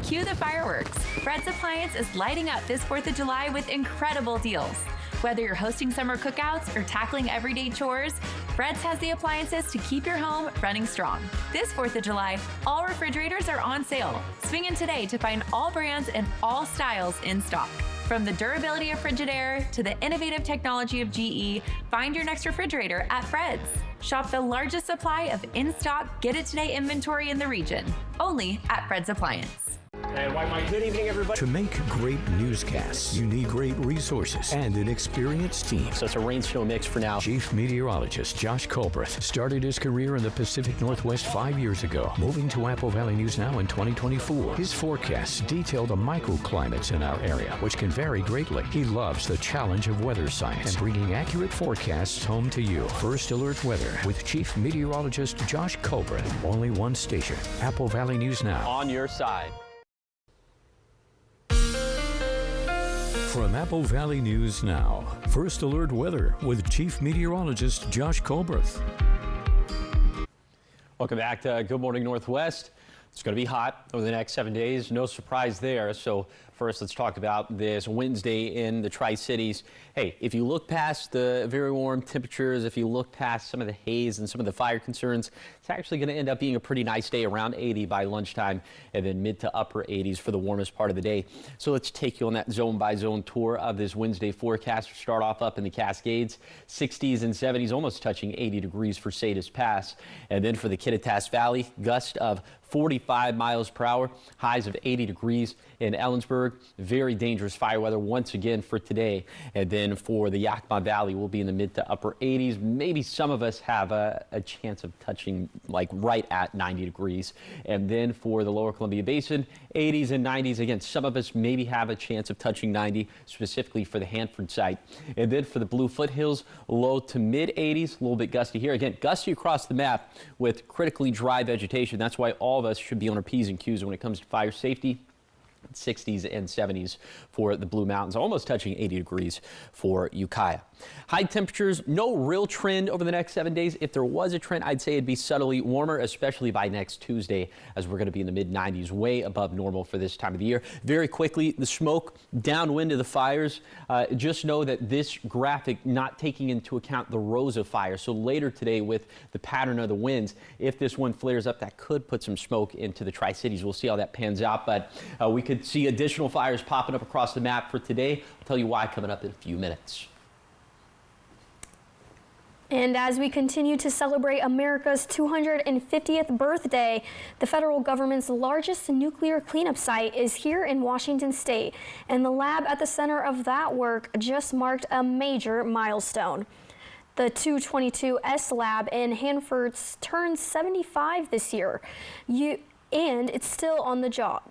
Cue the fireworks. Fred's Appliance is lighting up this 4th of July with incredible deals. Whether you're hosting summer cookouts or tackling everyday chores, Fred's has the appliances to keep your home running strong. This 4th of July, all refrigerators are on sale. Swing in today to find all brands and all styles in stock. From the durability of Frigidaire to the innovative technology of GE, find your next refrigerator at Fred's. Shop the largest supply of in-stock, get-it-today inventory in the region, only at Fred's Appliance. And why, my good evening, everybody. To make great newscasts, you need great resources and an experienced team. So it's a rain show mix for now. Chief Meteorologist Josh Colbreth started his career in the Pacific Northwest 5 years ago, moving to Apple Valley News Now in 2024. His forecasts detail the microclimates in our area, which can vary greatly. He loves the challenge of weather science and bringing accurate forecasts home to you. First Alert Weather with Chief Meteorologist Josh Colbreth. Only one station, Apple Valley News Now. On your side. From Apple Valley News Now, First Alert Weather with Chief Meteorologist Josh Colbreth. Welcome back to Good Morning Northwest. It's going to be hot over the next 7 days. No surprise there. So first, let's talk about this Wednesday in the Tri-Cities. Hey, if you look past the very warm temperatures, if you look past some of the haze and some of the fire concerns, it's actually going to end up being a pretty nice day, around 80 by lunchtime, and then mid to upper 80s for the warmest part of the day. So let's take you on that zone by zone tour of this Wednesday forecast. We'll start off up in the Cascades, 60s and 70s, almost touching 80 degrees for Salinas Pass. And then for the Kittitas Valley, gust of 45 miles per hour, highs of 80 degrees in Ellensburg. Very dangerous fire weather once again for today. And then for the Yakima Valley, we'll be in the mid to upper 80s. Maybe some of us have a chance of touching like right at 90 degrees. And then for the Lower Columbia Basin, 80s and 90s. Again, some of us maybe have a chance of touching 90, specifically for the Hanford site. And then for the Blue Foothills, low to mid 80s, a little bit gusty here. Again, gusty across the map with critically dry vegetation. That's why all of us should be on our P's and Q's when it comes to fire safety. 60s and 70s for the Blue Mountains, almost touching 80 degrees for Ukiah. High temperatures, no real trend over the next 7 days. If there was a trend, I'd say it'd be subtly warmer, especially by next Tuesday, as we're going to be in the mid-90s, way above normal for this time of the year. Very quickly, the smoke downwind of the fires. Just know that this graphic not taking into account the Rosa fire. So later today, with the pattern of the winds, if this one flares up, that could put some smoke into the Tri-Cities. We'll see how that pans out, but we could see additional fires popping up across the map for today. I'll tell you why coming up in a few minutes. And as we continue to celebrate America's 250th birthday, the federal government's largest nuclear cleanup site is here in Washington State, and the lab at the center of that work just marked a major milestone. The 222S lab in Hanford turns 75 this year, and it's still on the job.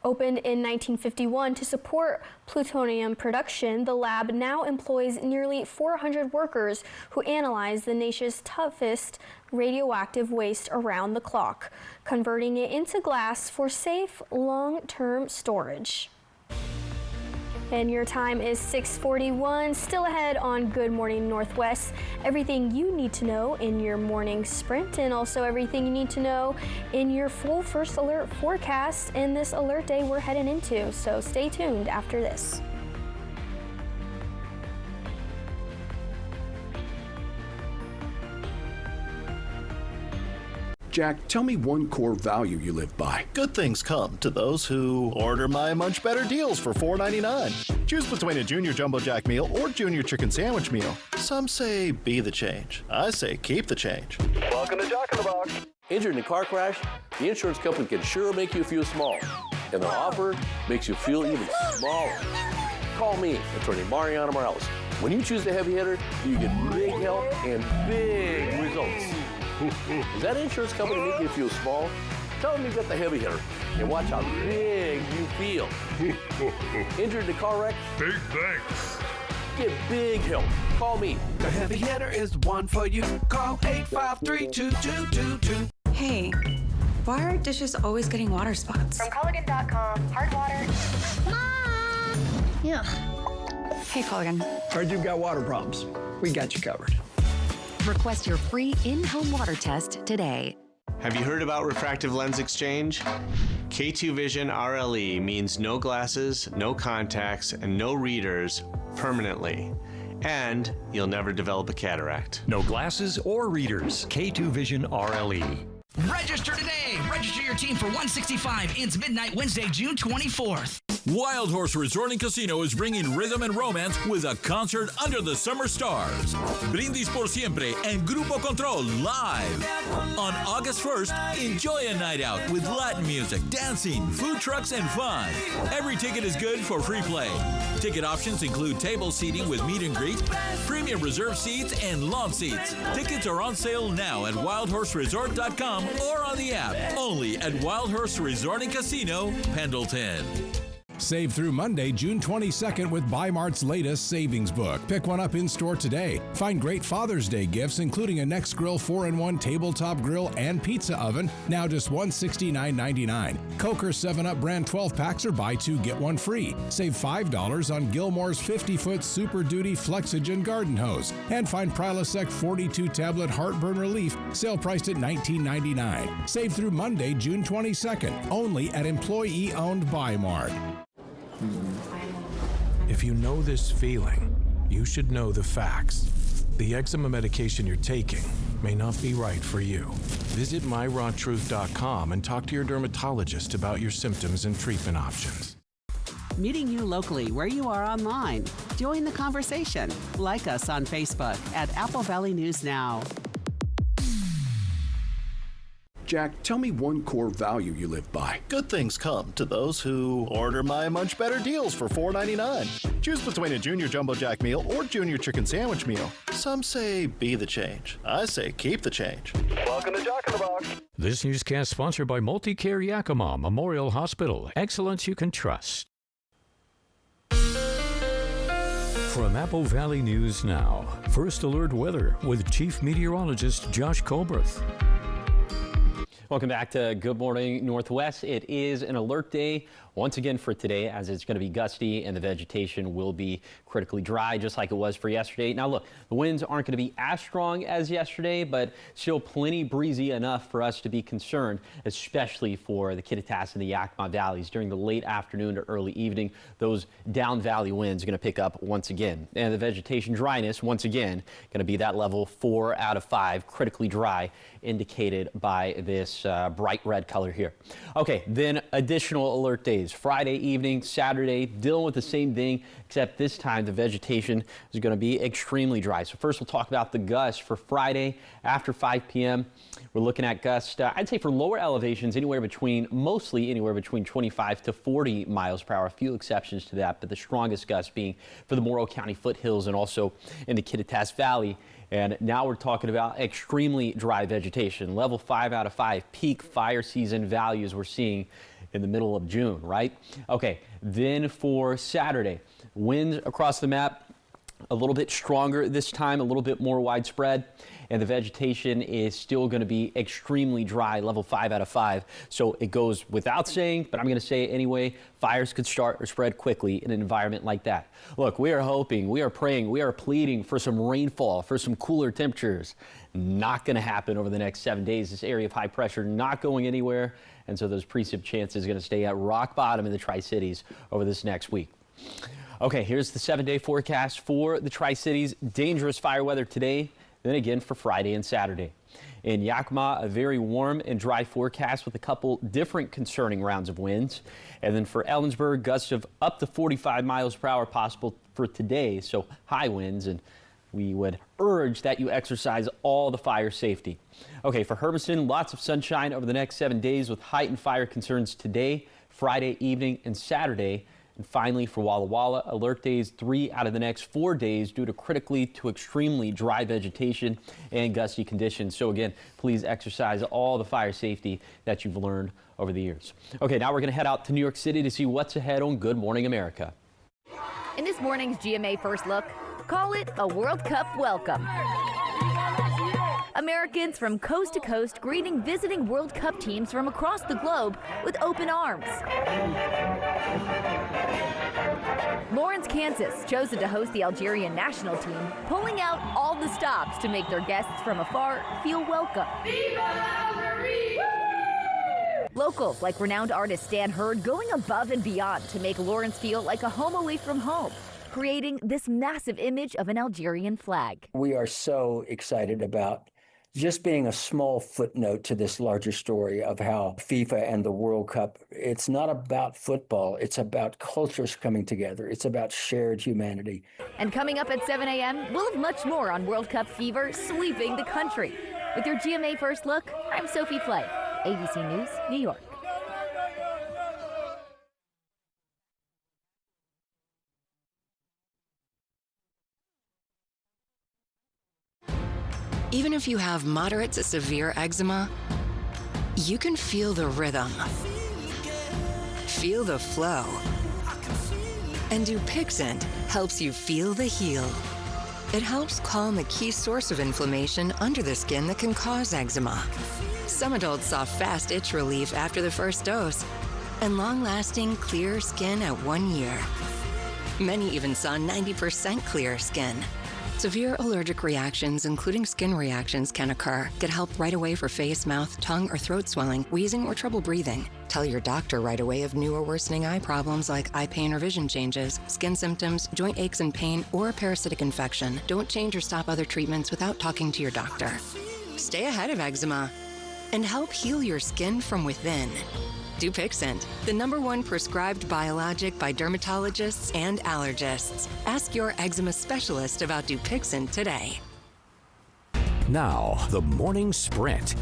Opened in 1951 to support plutonium production, the lab now employs nearly 400 workers who analyze the nation's toughest radioactive waste around the clock, converting it into glass for safe, long-term storage. And your time is 6:41, still ahead on Good Morning Northwest. Everything you need to know in your morning sprint, and also everything you need to know in your full First Alert forecast in this alert day we're heading into. So stay tuned after this. Jack, tell me one core value you live by. Good things come to those who order my Munch Better deals for $4.99. Choose between a Junior Jumbo Jack meal or Junior Chicken Sandwich meal. Some say be the change. I say keep the change. Welcome to Jack in the Box. Injured in a car crash? The insurance company can sure make you feel small. And the offer makes you feel even smaller. Call me, attorney Mariana Morales. When you choose the heavy hitter, you get big help and big results. Does that insurance company make you feel small? Tell them you got the heavy hitter and watch how big you feel. Injured in a car wreck? Big thanks. Get big help. Call me. The heavy hitter is the one for you. Call 853-2222. Hey, why are dishes always getting water spots? From Culligan.com, hard water. Mom! Yeah. Hey, Culligan. Heard you've got water problems. We got you covered. Request your free in-home water test today. Have you heard about refractive lens exchange? K2 Vision RLE means no glasses, no contacts, and no readers permanently. And you'll never develop a cataract. No glasses or readers. K2 Vision RLE. Register today. Register your team for 165 ends midnight Wednesday, June 24th. Wild Horse Resort and Casino is bringing rhythm and romance with a concert under the summer stars. Brindis por Siempre and Grupo Control live. On August 1st, enjoy a night out with Latin music, dancing, food trucks, and fun. Every ticket is good for free play. Ticket options include table seating with meet and greet, premium reserve seats, and lawn seats. Tickets are on sale now at wildhorseresort.com or on the app. Only at Wild Horse Resort and Casino, Pendleton. Save through Monday, June 22nd with Bi-Mart's latest savings book. Pick one up in-store today. Find great Father's Day gifts, including a NextGrill 4-in-1 tabletop grill and pizza oven, now just $169.99. Coker 7-Up brand 12-packs or buy two, get one free. Save $5 on Gilmore's 50-foot Super Duty Flexogen garden hose. And find Prilosec 42-tablet heartburn relief, sale priced at $19.99. Save through Monday, June 22nd, only at employee-owned Bi-Mart. If you know this feeling, you should know the facts. The eczema medication you're taking may not be right for you. Visit myrawtruth.com and talk to your dermatologist about your symptoms and treatment options. Meeting you locally where you are online. Join the conversation. Like us on Facebook at Apple Valley News Now. Jack, tell me one core value you live by. Good things come to those who order my Munch Better deals for $4.99. Choose between a Junior Jumbo Jack meal or Junior Chicken Sandwich meal. Some say be the change. I say keep the change. Welcome to Jack in the Box. This newscast sponsored by Multicare Yakima Memorial Hospital. Excellence you can trust. From Apple Valley News Now, First Alert Weather with Chief Meteorologist Josh Colbreth. Welcome back to Good Morning Northwest. It is an alert day once again for today, as it's going to be gusty and the vegetation will be critically dry, just like it was for yesterday. Now look, the winds aren't going to be as strong as yesterday, but still plenty breezy enough for us to be concerned, especially for the Kittitas and the Yakima valleys. During the late afternoon to early evening, those down valley winds are going to pick up once again. And the vegetation dryness, once again, going to be that level 4 out of 5, critically dry, indicated by this bright red color here. Okay, then additional alert days. Friday evening, Saturday, dealing with the same thing, except this time the vegetation is going to be extremely dry. So first we'll talk about the gusts for Friday after 5 p.m. We're looking at gusts, I'd say for lower elevations, mostly anywhere between 25 to 40 miles per hour. A few exceptions to that, but the strongest gusts being for the Morrow County foothills and also in the Kittitas Valley. And now we're talking about extremely dry vegetation, level 5 out of 5, peak fire season values we're seeing in the middle of June, right? Okay, then for Saturday, winds across the map, a little bit stronger this time, a little bit more widespread, and the vegetation is still going to be extremely dry, level 5 out of 5. So it goes without saying, but I'm going to say it anyway, fires could start or spread quickly in an environment like that. Look, we are hoping, we are praying, we are pleading for some rainfall, for some cooler temperatures. Not going to happen over the next 7 days. This area of high pressure not going anywhere, and so those precip chances are going to stay at rock bottom in the Tri-Cities over this next week. Okay, here's the 7-day forecast for the Tri-Cities. Dangerous fire weather today, then again for Friday and Saturday. In Yakima, a very warm and dry forecast with a couple different concerning rounds of winds. And then for Ellensburg, gusts of up to 45 miles per hour possible for today, so high winds, and we would urge that you exercise all the fire safety. Okay, for Hermiston, lots of sunshine over the next 7 days with heightened fire concerns today, Friday evening, and Saturday. And finally, for Walla Walla, alert days 3 out of the next 4 days due to critically to extremely dry vegetation and gusty conditions. So again, please exercise all the fire safety that you've learned over the years. Okay, now we're going to head out to New York City to see what's ahead on Good Morning America. In this morning's GMA First Look, call it a World Cup welcome. Americans from coast to coast greeting visiting World Cup teams from across the globe with open arms. Lawrence, Kansas, chosen to host the Algerian national team, pulling out all the stops to make their guests from afar feel welcome. Locals like renowned artist Stan Hurd going above and beyond to make Lawrence feel like a home away from home, creating this massive image of an Algerian flag. We are so excited about just being a small footnote to this larger story of how FIFA and the World Cup, it's not about football, it's about cultures coming together. It's about shared humanity. And coming up at 7 a.m., we'll have much more on World Cup fever sweeping the country. With your GMA First Look, I'm Sophie Flay, ABC News, New York. Even if you have moderate to severe eczema, you can feel the rhythm, feel the flow, And Dupixent helps you feel the heal. It helps calm a key source of inflammation under the skin that can cause eczema. Some adults saw fast itch relief after the first dose and long-lasting clear skin at 1 year. Many even saw 90% clear skin. Severe allergic reactions, including skin reactions, can occur. Get help right away for face, mouth, tongue, or throat swelling, wheezing, or trouble breathing. Tell your doctor right away of new or worsening eye problems like eye pain or vision changes, skin symptoms, joint aches and pain, or a parasitic infection. Don't change or stop other treatments without talking to your doctor. Stay ahead of eczema and help heal your skin from within. Dupixent, the #1 prescribed biologic by dermatologists and allergists. Ask your eczema specialist about Dupixent today. Now, the morning sprint.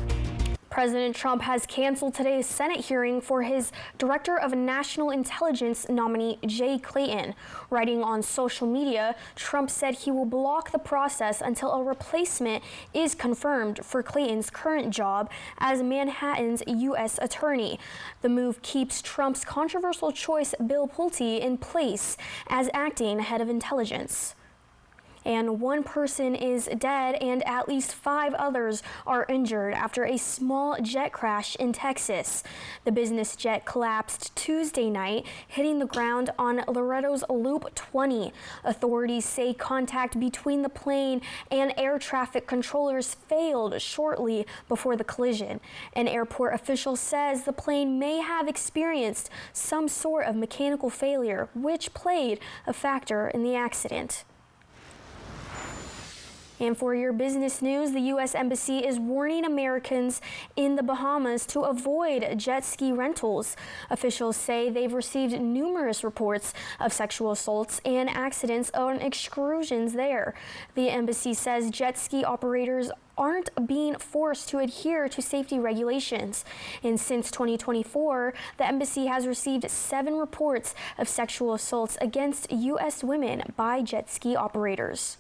President Trump has canceled today's Senate hearing for his Director of National Intelligence nominee, Jay Clayton. Writing on social media, Trump said he will block the process until a replacement is confirmed for Clayton's current job as Manhattan's U.S. Attorney. The move keeps Trump's controversial choice, Bill Pulte, in place as acting head of intelligence. And 1 person is dead and at least 5 others are injured after a small jet crash in Texas. The business jet collapsed Tuesday night, hitting the ground on Laredo's Loop 20. Authorities say contact between the plane and air traffic controllers failed shortly before the collision. An airport official says the plane may have experienced some sort of mechanical failure, which played a factor in the accident. And for your business news, the U.S. Embassy is warning Americans in the Bahamas to avoid jet ski rentals. Officials say they've received numerous reports of sexual assaults and accidents on excursions there. The embassy says jet ski operators aren't being forced to adhere to safety regulations. And since 2024, the embassy has received 7 reports of sexual assaults against U.S. women by jet ski operators.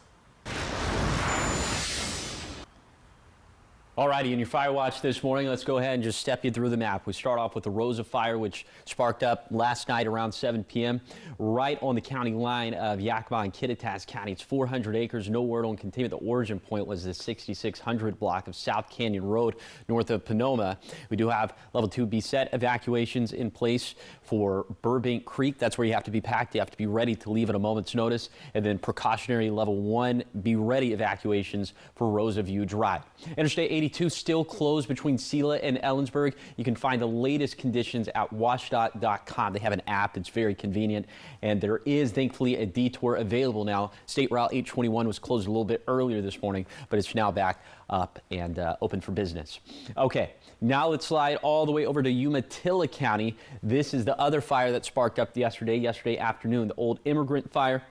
Alrighty, in your fire watch this morning, let's go ahead and just step you through the map. We start off with the Rosa Fire, which sparked up last night around 7 p.m. right on the county line of Yakima and Kittitas County. It's 400 acres, no word on containment. The origin point was the 6600 block of South Canyon Road north of Panoma. We do have level 2 BSET evacuations in place for Burbank Creek. That's where you have to be packed. You have to be ready to leave at a moment's notice. And then precautionary level 1 be ready evacuations for Rosa View Drive. Interstate 82 still closed between Sela and Ellensburg. You can find the latest conditions at washdot.com. They have an app that's very convenient, and there is thankfully a detour available now. State Route 821 was closed a little bit earlier this morning, but it's now back up and open for business. Okay, now let's slide all the way over to Umatilla County. This is the other fire that sparked up yesterday afternoon, the old immigrant fire.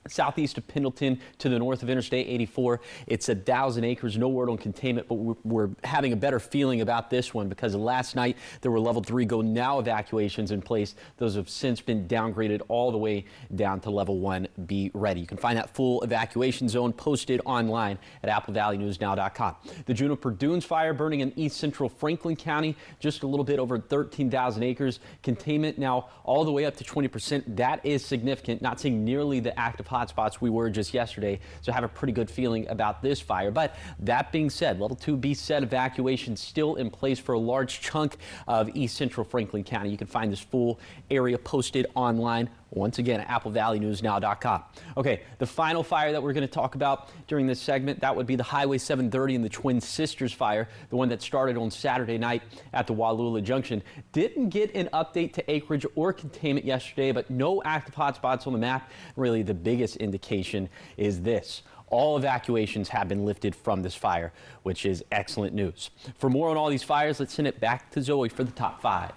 Southeast of Pendleton to the north of Interstate 84. It's 1,000 acres, no word on containment, but we're having a better feeling about this one because last night there were level 3 go now evacuations in place. Those have since been downgraded all the way down to level 1 be ready. You can find that full evacuation zone posted online at applevalleyNewsNow.com. The Juniper Dunes fire burning in east central Franklin County, just a little bit over 13,000 acres. Containment now all the way up to 20%. That is significant, not seeing nearly the active hotspots we were just yesterday, so I have a pretty good feeling about this fire. But that being said, level 2 BSET evacuation still in place for a large chunk of east central Franklin County. You can find this full area posted online once again at applevalleyNewsNow.com. Okay, the final fire that we're going to talk about during this segment, that would be the Highway 730 and the Twin Sisters fire, the one that started on Saturday night at the Wallula Junction. Didn't get an update to acreage or containment yesterday, but no active hotspots on the map. Really, the biggest indication is this. All evacuations have been lifted from this fire, which is excellent news. For more on all these fires, let's send it back to Zoe for the top 5.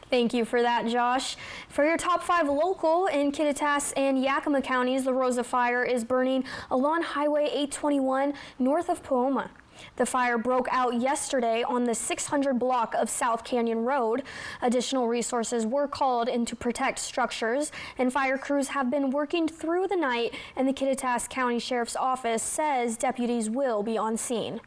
Thank you for that, Josh. For your top 5 local, in Kittitas and Yakima counties, the Rosa Fire is burning along Highway 821 north of Paoma. The fire broke out yesterday on the 600 block of South Canyon Road. Additional resources were called in to protect structures, and fire crews have been working through the night, and the Kittitas County Sheriff's Office says deputies will be on scene.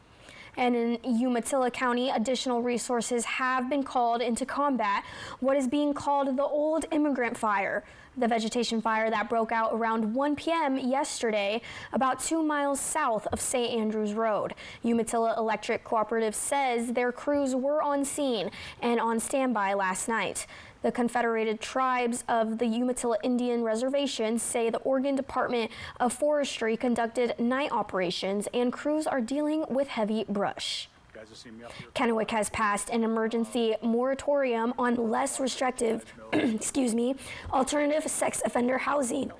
And in Umatilla County, additional resources have been called into combat what is being called the old immigrant fire. The vegetation fire that broke out around 1 p.m. yesterday, about 2 miles south of St. Andrews Road. Umatilla Electric Cooperative says their crews were on scene and on standby last night. The Confederated Tribes of the Umatilla Indian Reservation say the Oregon Department of Forestry conducted night operations and crews are dealing with heavy brush. Kennewick has passed an emergency moratorium on less restrictive, alternative sex offender housing.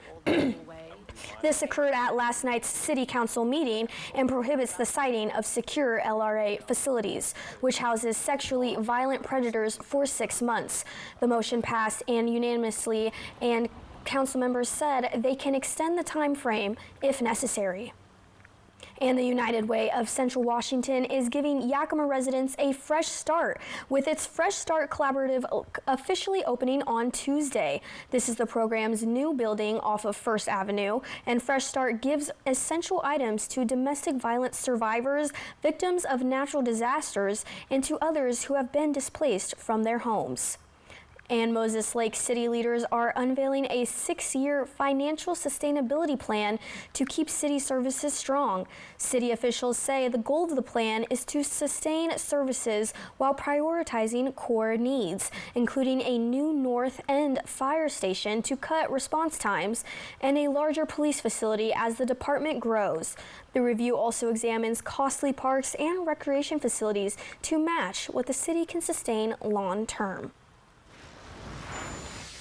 This occurred at last night's City Council meeting and prohibits the siting of secure LRA facilities, which houses sexually violent predators for 6 months. The motion passed unanimously, and council members said they can extend the time frame if necessary. And the United Way of Central Washington is giving Yakima residents a fresh start with its Fresh Start Collaborative officially opening on Tuesday. This is the program's new building off of First Avenue, and Fresh Start gives essential items to domestic violence survivors, victims of natural disasters, and to others who have been displaced from their homes. And Moses Lake city leaders are unveiling a 6-year financial sustainability plan to keep city services strong. City officials say the goal of the plan is to sustain services while prioritizing core needs, including a new North End fire station to cut response times and a larger police facility as the department grows. The review also examines costly parks and recreation facilities to match what the city can sustain long term.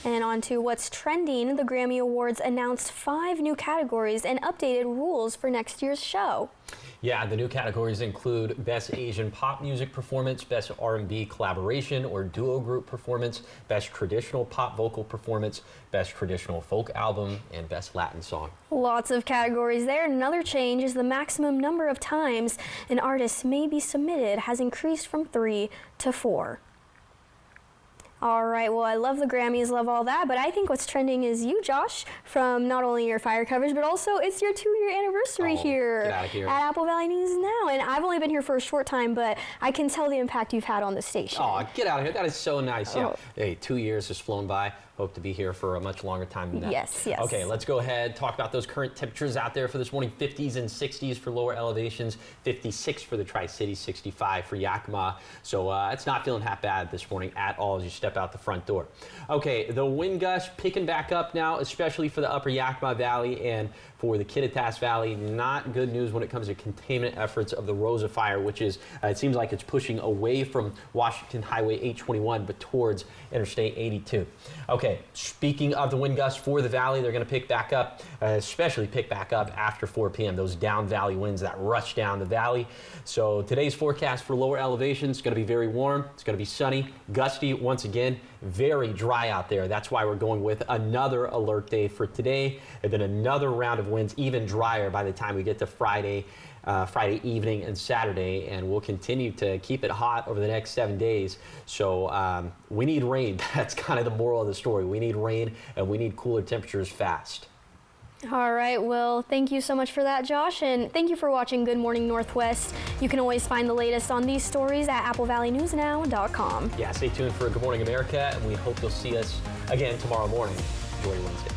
And on to what's trending. The Grammy Awards announced 5 new categories and updated rules for next year's show. Yeah, the new categories include Best Asian Pop Music Performance, Best R&B Collaboration or Duo Group Performance, Best Traditional Pop Vocal Performance, Best Traditional Folk Album, and Best Latin Song. Lots of categories there. Another change is the maximum number of times an artist may be submitted has increased from 3 to 4. All right, well, I love the Grammys, love all that, but I think what's trending is you, Josh, from not only your fire coverage, but also it's your 2-year anniversary here at Apple Valley News Now. And I've only been here for a short time, but I can tell the impact you've had on the station. Oh, get out of here. That is so nice. Yeah. Hey, 2 years has flown by. Hope to be here for a much longer time than that. Yes, yes. Okay, let's go ahead, talk about those current temperatures out there for this morning. 50s and 60s for lower elevations, 56 for the Tri-Cities, 65 for Yakima. So it's not feeling half bad this morning at all as you step out the front door. Okay, the wind gusts picking back up now, especially for the upper Yakima Valley and for the Kittitas Valley. Not good news when it comes to containment efforts of the Rosa Fire, which is, it seems like it's pushing away from Washington Highway 821, but towards Interstate 82. Okay, speaking of the wind gusts for the valley, they're going to pick back up, especially pick back up after 4 p.m. Those down valley winds that rush down the valley. So today's forecast for lower elevations is going to be very warm. It's going to be sunny, gusty once again, very dry out there. That's why we're going with another alert day for today, and then another round of winds, even drier by the time we get to Friday evening and Saturday, and we'll continue to keep it hot over the next 7 days. So we need rain. That's kind of the moral of the story. We need rain and we need cooler temperatures fast. All right, well, thank you so much for that, Josh, and thank you for watching Good Morning Northwest. You can always find the latest on these stories at AppleValleyNewsNow.com. Yeah, stay tuned for Good Morning America, and we hope you'll see us again tomorrow morning. Enjoy your Wednesday.